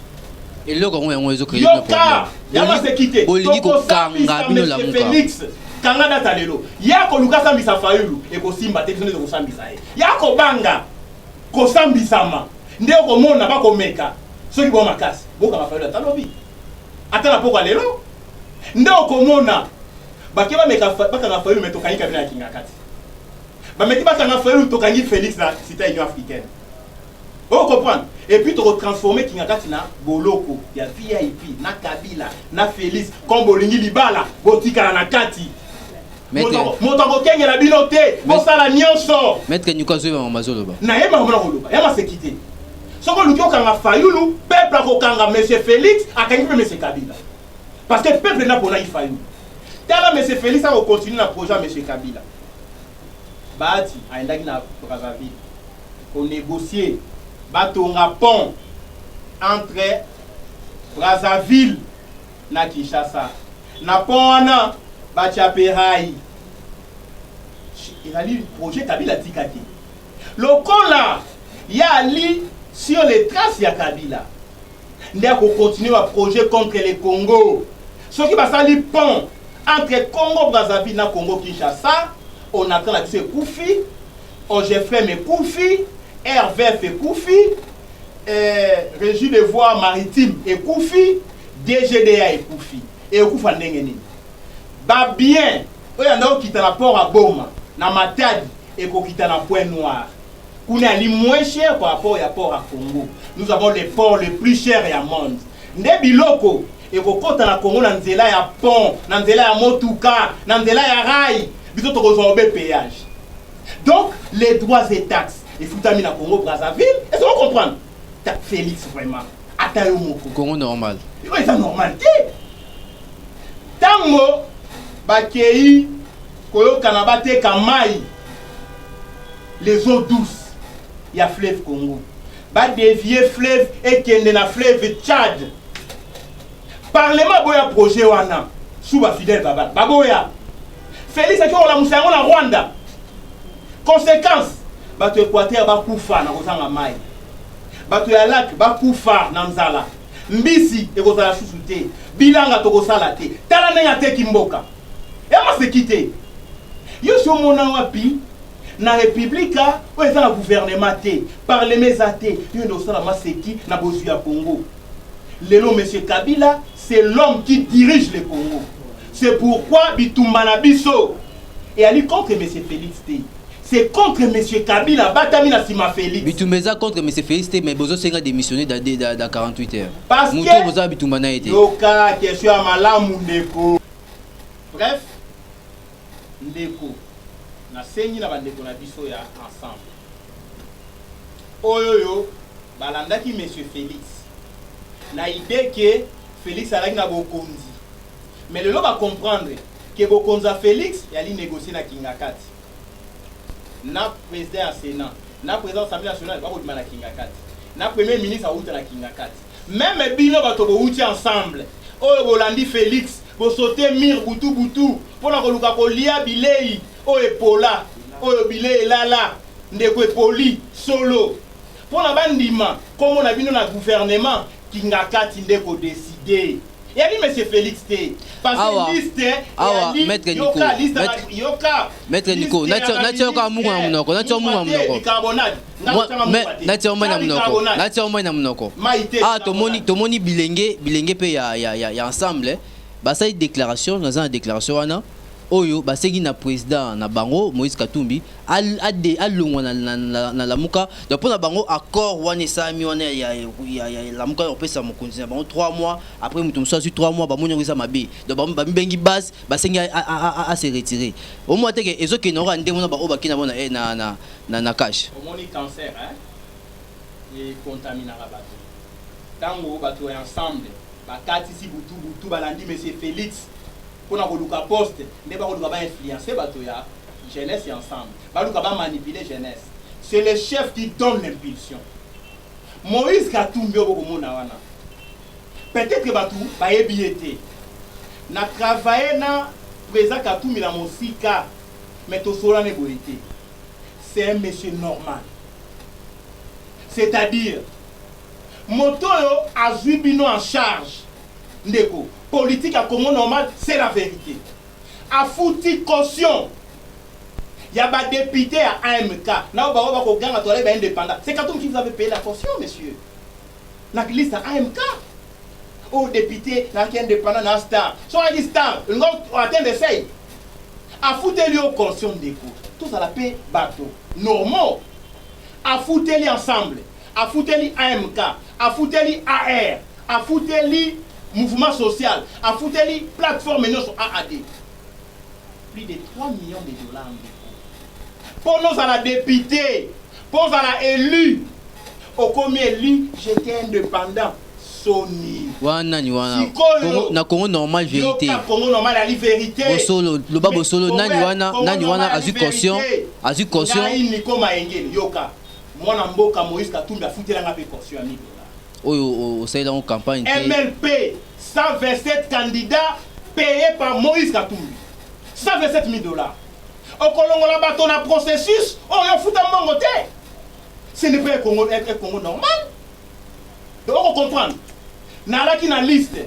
Et là, on a créé le problème. Yama se quitter. Félix, Kangada Talelo. Yako Luka Sambisa Fayulu et ko Simba te ko Sambisa. Yako Banga ko Sambisama. Ndeo ko mona ba ko meka. Soki bo makasi. Boka ba Fayulu talobi. Atala poko lelo. Ndeo ko mona ba ke ba meka ba kana Fayulu meto kanyika bila Kingakati. Ba meti ba kana Fayulu to kanyi Félix na cité Union africaine. Vous comprenez? Et puis tu retransformer Kingakati na boloko ya VIP na Kabila na Félix comme bolingi libala botika na kati moto kenge na binote bosala nyonso maître nyukazo ba mazoloba na yema mona koloba yama sekité soko luki okanga Fayulu peuple akokanga monsieur Félix akangi pe monsieur Kabila parce que peuple na pona Fayulu tala monsieur Félix a continuer na projet monsieur Kabila bati aendaki na Brazzaville on négocier batonga pont entre Brazzaville na Kinshasa na pona batia perai ezali projet Kabila tikati lokola ya li sur les traces ya Kabila nde continuer un projet contre le Congo ce qui va sali pont entre Congo Brazzaville na Congo Kinshasa on attend la biso Koufi OGFM Koufi RVF Koufi Régie des voies maritimes et Koufi DGDA et Koufi et Koufa ndenge nini ba bien oyo anda okita na port à Boma na Matadi et kokita na Point Noir on est moins cher par rapport à port à Congo. Nous avons les ports les plus chers au monde. Nde biloko et kokota na Congo na nzela ya pont, na nzela ya motuka, na nzela ya rail, biso to kozombe péage. Donc les droits et taxes et foutami na Congo Brazzaville, est-ce qu'on comprend? Ta Félix vraiment. Atayo moko. Congo normal. C'est ça normalité. Tango bakei koyo kanabate kamai les eaux douces. Il y a fleuve Congo. Ba dévier fleuve et kende na fleuve Tchad. Parlement boya projet wana. Sous ba fidèle baba. Baboya. Félix a la musango na Rwanda. Conséquence, bato Équateur ba kufa na kozanga mai. Bato ya lac ba kufa na nzala. Mbisi ekozala susute. Bilanga tokosala te. Tala na te kimboka. Et ma se quitter. Yo so mona wapi? Na république où est le gouvernement té parlement até yo no sala maseki na bozu ya Congo lelo monsieur Kabila c'est l'homme qui dirige le Congo c'est pourquoi bitumba na biso et ali contre monsieur Félix té c'est contre monsieur Kabila batami na sima Félix bitumba contre monsieur Félix té mais bozo senga démissionner dans 48 heures parce muto que boza bitumba na été yoka question ya malamu ndeko bref ndeko na sengi na bandeko na biso ya ensemble oyoyo balandaki monsieur Félix na idée que Félix alaki na bokonzi mais lelo ba comprendre que bokonza Félix yali négocier na Kingakati na président ya Sénat na président Assemblée nationale ba kodima na Kingakati na premier ministre auta na Kingakati même bino bato bouti ensemble oyo bolandi Félix bo sauter mire butu butu pona koluka kolia bilei oyo epola oyo bilei lala ndeko epoli solo pona bandima komo na bino na gouvernement Kingakati ndeko décider yali monsieur Félix té parce que liste yali maître Nico nacho ka mungu na munoko nacho mungu na munoko nacho na munoko tomoni bilenge pe ya ensemble basali déclaration dans une déclaration wana oyo basengi na président na bango Moïse Katumbi alongwa na lamuka donc pour na bango accord wana sami wana ya lamuka opesa mokonzi na bango 3 mois après mutu mosusu 3 mois bamoni ngisa mabe donc bamibengi base basengi a se retirer au moins te ke ezoke na ndenge mona ba obaki na bona na cash omoni cancer hein et contaminer bato tango bato ensemble bakati si butu balandi monsieur Félix pour koluka poste ne ba koluka ba influencer bato ya jeunesse ensemble ba luka ba manipuler jeunesse c'est le chef qui donne l'impulsion Moïse Katumbi oboko mona wana peut-être que bato ba yebiete na travailler na président Katumbi na mosika mais to sola ne boité c'est un monsieur normal c'est-à-dire moto yo azui bino en charge ndeko politique à Congo normal c'est la vérité a fouti caution y a ba député à AMK na ba ko ganga to ba indépendant c'est quand qui vous avez payé la caution monsieur la liste à AMK au député na qui indépendant na star so a dit star on attend de ça a fouti lui au caution ndeko tout ça la paix bateau normal a fouti lui ensemble a foutu AMK, a foutu AR, a foutu mouvement social, a foutu plateforme sur AAD. Plus de 3 millions de dollars. Pour nous à la députée, pour nous à la élu, au combien élu, j'étais indépendant. Sony. Wana ni wana. Na Congo normal vérité. Na Congo normal la vérité. Bosolo, le babo solo nani wana azu caution, azu caution. Ni koma engeli yoka. Mwana mboka Moïse Katumbi a foutu la caution à 1000 $. Oyo au sein de la campagne. MLP 127 candidats, payé par Moïse Katumbi. 127 000 $. Au Colongola bateau na processus, on y a foutu un mangoté. Ce n'est pas un Congo normal. Donc on comprend. Nala qui na liste,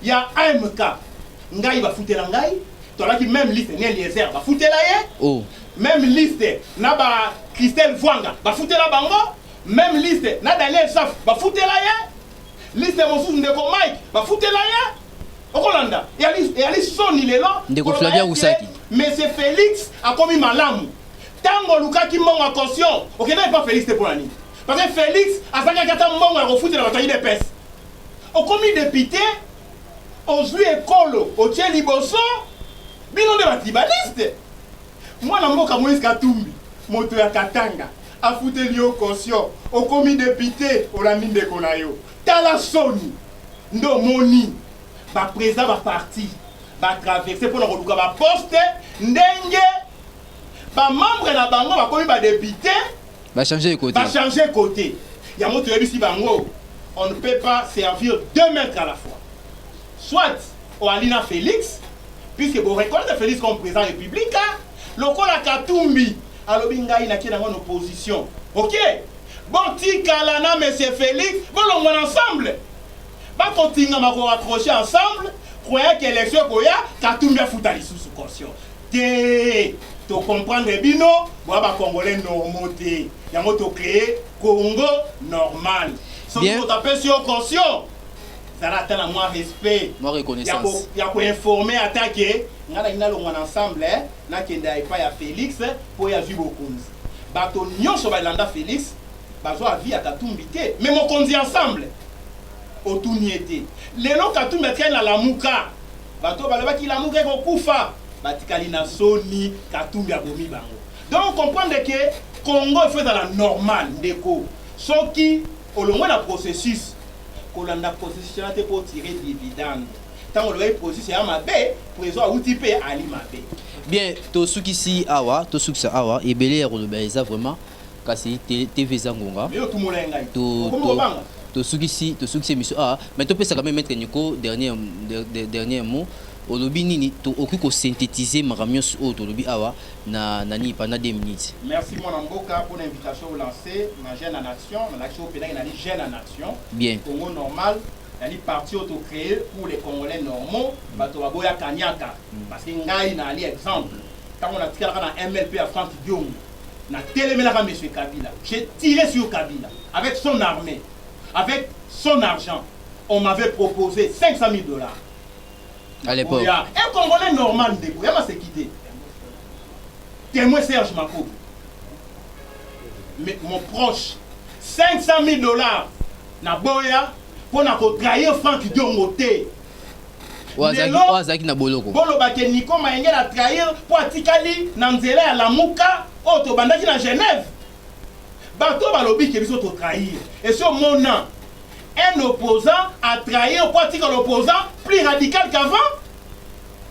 il y a AMK. Ngai va foutre la ngai. Toi qui même liste, n'est Eliezer va foutre la ye. Oh. Même liste, na ba Christelle Vwanga va foutre la bango. Même liste, na Daniel Saf va foutre la ye. Liste Moussou Ndeko Mike va foutre la ye. Okolanda, il y a les sons il est là. Ndeko Flavia Roussaki. Mais c'est Félix a commis malamu. Tango Luka qui manque en caution. Ok, n'est pas Félix pour l'année. Parce que Félix a fait qu'un manque à refouler la bataille des pestes. Au commis député, au juillet Kolo, au Tcheli Bosso, bilan de la tribaliste. Moi, je suis Moïse Katumbi, moto ya Katanga, a foutu l'io caution, au commis député, au la mine de Konayo. Tala Sony, no Moni, ba président ba parti, ba traverser pour le ba poste, ndenge, ba membre na bango, ba commis ba député, Va changer de côté. va changer côté. Il y a moto ici bango. On ne peut pas servir 2 maîtres à la fois. Soit au Alina Félix, puisque vous reconnaissez Félix comme président républicain, le Kola Katumbi, alors Binga il a qui dans une opposition. Ok? Bon, Tikalana, monsieur Félix, bon, on va ensemble. Pas continuer à accrocher ensemble, croyez que l'élection Koya, Katumbi a foutu sous caution. Tu comprends bino, bon, bah, Congolais normaux, il y a moto créé Congo normal. Bien. Si vous tapez sur caution, ça a moins respect. Moi reconnaissance. Il y a pour informer, attaquer. Nous avons ensemble, nous avons pas Félix pour y agir beaucoup. Bato nyon sur Balanda Félix, bazo a vie à Katumbi. Mais mon conduit ensemble. Au tout niété. Les noms Katumbi traînent à la mouka. Bato balaba qui la mouka ko kufa. Batikali na Sony Katumbi abomi bango. Donc on comprend que Congo fait dans la normale ndeko. Ceux qui au long de processus, qu'on a processus pour tirer dividende. Tant que le processus est mabé, président outipé ali mabé. Bien, to suki awa, to suki awa, et belé ya kolobeza vraiment, kasi TV Zangonga. Mais tout le monde est to suki mission ah, mais to peut ça quand même mettre Nico dernier mot. Olobi nini to okuko synthétiser maramios o to lobi awa na nani pendant 2 minutes. Merci mon Amboka pour l'invitation au lancer ma jeune en action, l'action pénale nani jeune en action. Bien. Congo normal, nani parti auto créé pour les Congolais normaux, bato baboya kanyaka parce que ngai na ali exemple. Quand on a tiré na MLP à Franck Diom, na téléméla monsieur Kabila. J'ai tiré sur Kabila avec son armée, avec son argent. On m'avait proposé 500 000 $. À l'époque. Un Congolais normal, il y a ma quitté. Témoin Serge Mako. Mais mon proche, 500 000 $. Na boya pour na trahir Franck Diongote. Wazaki na boloko. Bolo bake Nico Maengel a trahir pour atikali na nzela ya Lamuka auto bandaki na Genève. Bato balobi ke biso to trahir. Et sur mon nom, un opposant a trahi au parti que l'opposant plus radical qu'avant.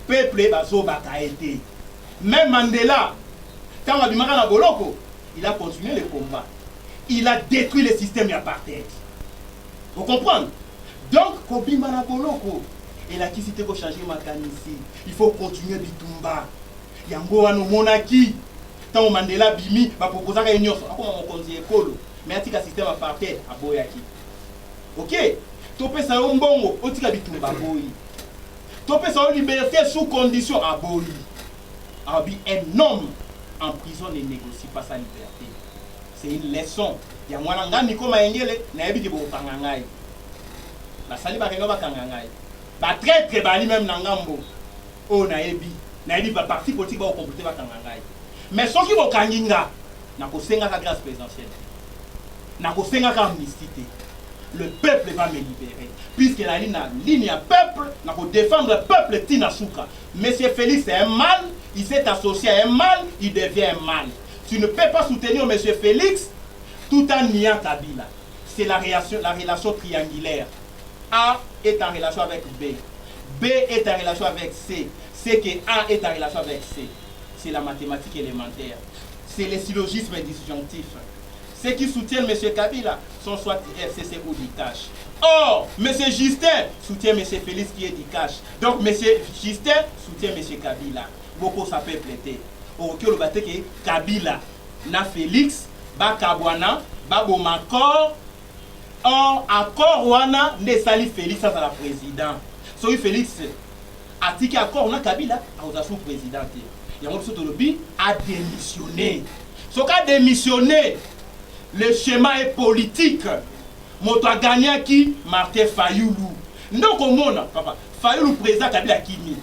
Peuple bazo baka été. Même Mandela, quand on a démarré à Boloko, il a continué le combat. Il a détruit le système d'apartheid. Vous comprenez? Donc, Kobima na Boloko, et la qui s'était pour changer ma ici. Il faut continuer Bitumba. Yango ano monaki. Tant Mandela bimi, va proposer à une comment on conduit école. Mais il y a un système apartheid à Boyaki. Ok, topé ça un bongo, otika bitumba boyi. Topé ça une liberté sous condition à boyi. Abi un homme en prison ne négocie pas sa liberté. C'est une leçon. Ya mwana ngani ko maengele na yebi ke bo kangangai. La sali ba kenga ba kangangai. Ba traître bali même na ngambo. O na yebi ba parti politique ba compléter ba kangangai. Mais ceux qui bo kanginga na ko senga ka grâce présidentielle. Na ko senga ka amnistie. Le peuple va me libérer. Puisque la ligne à peuple, n'a pour défendre le peuple Tinasuka. Monsieur Félix est un mal, il s'est associé à un mal, il devient un mal. Tu ne peux pas soutenir Monsieur Félix tout en niant Kabila. C'est la relation triangulaire. A est en relation avec B. B est en relation avec C. C'est que A est en relation avec C. C'est la mathématique élémentaire. C'est le syllogisme disjonctif. ceux qui soutiennent M. Kabila sont soit FCC ou Dikash. Or, M. Justin soutient M. Félix qui est Dikash. Donc, M. Justin soutient M. Kabila. Beaucoup ça peut prêter. Au que le bâtiment que Kabila na Félix, ba Kabwana, ba Bomakor, en accord wana ne sali Félix à la présidente. So Félix a dit qu'accord on a Kabila à son président. Il y a un autre lobby a démissionné. Ce qui a démissionné, le schéma est politique. Moto a gagné qui Martin Fayoulou. Donc au monde, papa, Fayoulou président Kabila Kimi.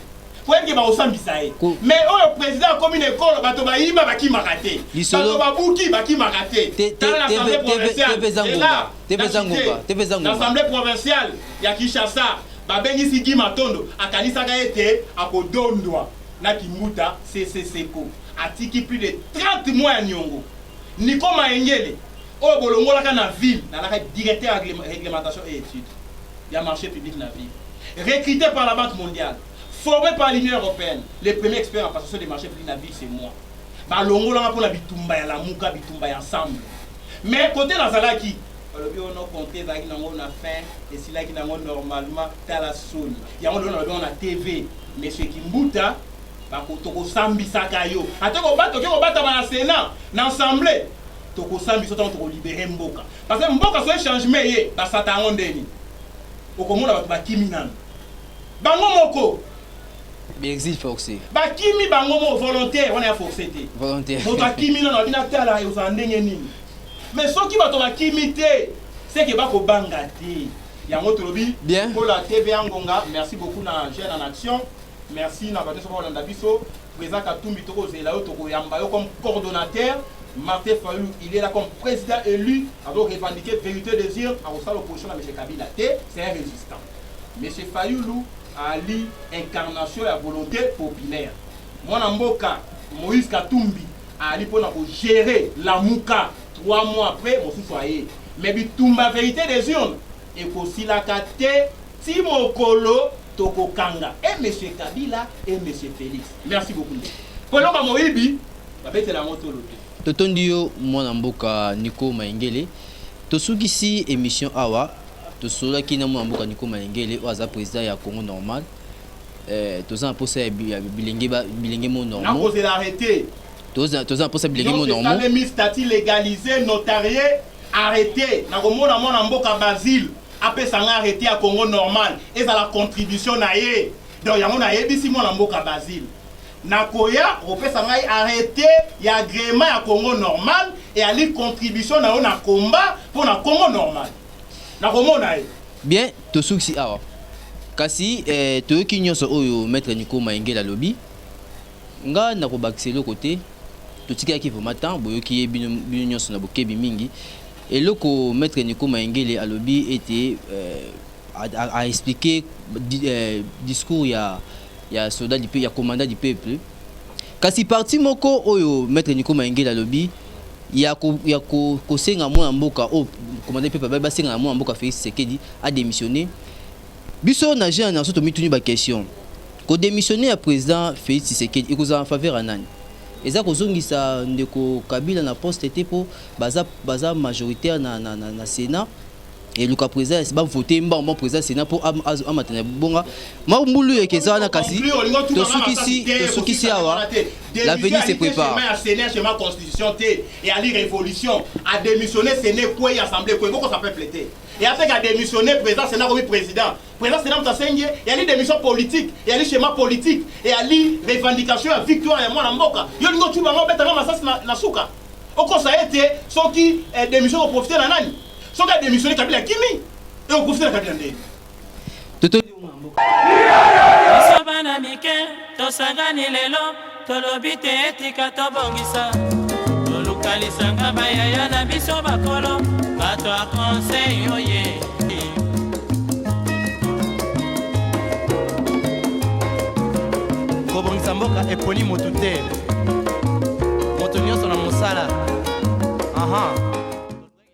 Pour être au Sambisaï. Mais le président comme une école, bato ba ima ba ki maraté. Bato ba bouki ba ki maraté. Dans l'Assemblée provinciale. L'Assemblée provinciale, ya Kinshasa, ba bengi siki matondo, akanisa ga été akodondwa na kimuta CCCO. Atiki plus de 30 mois à Nyongo. Niko Maengele, au Bolongo la na ville, na la directeur réglementation et études. Il y a marché public na ville. Recruté par la Banque mondiale. Formé par l'Union européenne, les premiers experts en passation des marchés publics de la ville, c'est moi. Balongo là pour la bitumba ya la muka bitumba ensemble. Mais côté la Zalaki, on a compté ça qui n'a pas faim et si là qui n'a pas normalement t'as la Sony. Il y a on a TV, monsieur Kimbuta, ba ko sambi sakayo. Ateko bato ba na Sénat, na assemblée. Toko sambi so to libérer Mboka. Parce que Mboka so changement yé, ba sata ondeni. Okomona bato ba kiminana. Bango moko exil forcé. Ba kimi bango mo volontaire, on est forcé. Volontaire. Moto kimi na bina tala yo sandenge nini. Mais ce qui va to ba kimité, c'est que ba ko bangati. Ya moto lobi bien pour la TV Angonga, merci beaucoup na Jeune en Action. Merci na bateau sur Holanda biso, président Katumbi toko zela yo toko yamba yo comme coordonnateur. Martin Fayoulou, il est là comme président élu, a donc revendiqué vérité désir à au l'opposition à M. Kabila. C'est un résistant. M. Fayoulou Ali incarnation la volonté populaire. Mon amboka Moïse Katumbi Ali pour gérer la mouka 3 mois après mon soussoyer. Mais bitumba vérité des urnes et aussi la kate Timokolo Toko Kanga et M. Kabila et M. Félix. Merci beaucoup. Pour l'homme Moïbi, va mettre la moto l'autre. Totondio mon amboka Nico Maengele. Tosugisi émission awa. Tosola qui n'a pas mboka Nico Maengele oaza président ya Congo normal toza posa bilenge mo normal na poser l'arrêter toza posa bilenge mo normal les mis statut légalisé notarié arrêté na komona mona mboka Basile apesa nga arrêté à Congo normal et ça la contribution na ye donc yango na yebisi mona mboka Basile na koya opesa nga arrêté ya agrément ya Congo normal et ali contribution na yo na combat pour na Congo normal. Bien, to suksi awa. Kasi to ki nyonso oyo maître Nico Maengele lobby. Nga na ko bakiselo côté to tika ki voma temps boyo ki bino nyonso na bokebi mingi. Et loko maître Nico Maengele lobby était a expliqué discours ya soldat du peuple, ya commandant du peuple. Kasi parti moko oyo maître Nico Maengele lobby ya ko senga mwana mboka o commandant peuple ba senga mwana mboka Félix Tshisekedi a démissionné. Biso na jeune na soto mituni ba question. Ko démissionner à président Félix Tshisekedi ikoza en faveur à nani? Eza ko zongisa ndeko Kabila na poste était pour baza majoritaire na Sénat. Et le président c'est pas voter mon président Sénat pour amatana bonga mambulu yekeza na kasi to sukisi awa l'avenir se prépare Sénat constitution et ali révolution a démissionné Sénat quoi assemblée quoi ça peut plaider et après qu'a démissionné président Sénat comme président Sénat t'enseigne et ali démission politique et ali schéma politique et ali revendication à victoire et moi na mboka yo lingo tu bango beta masasi na suka oko ça a été ceux qui démission pour profiter na nani. Son gars démissionné Kabila Kimi et on profite de Kabila Ndé. Sobana mike tosangani lelo tolobite etika tobongisa tolukalisanga bayaya na biso bakolo bato a conseil oye. Kobongisa mboka eponi motu te moto nyonso na mosala. Aha.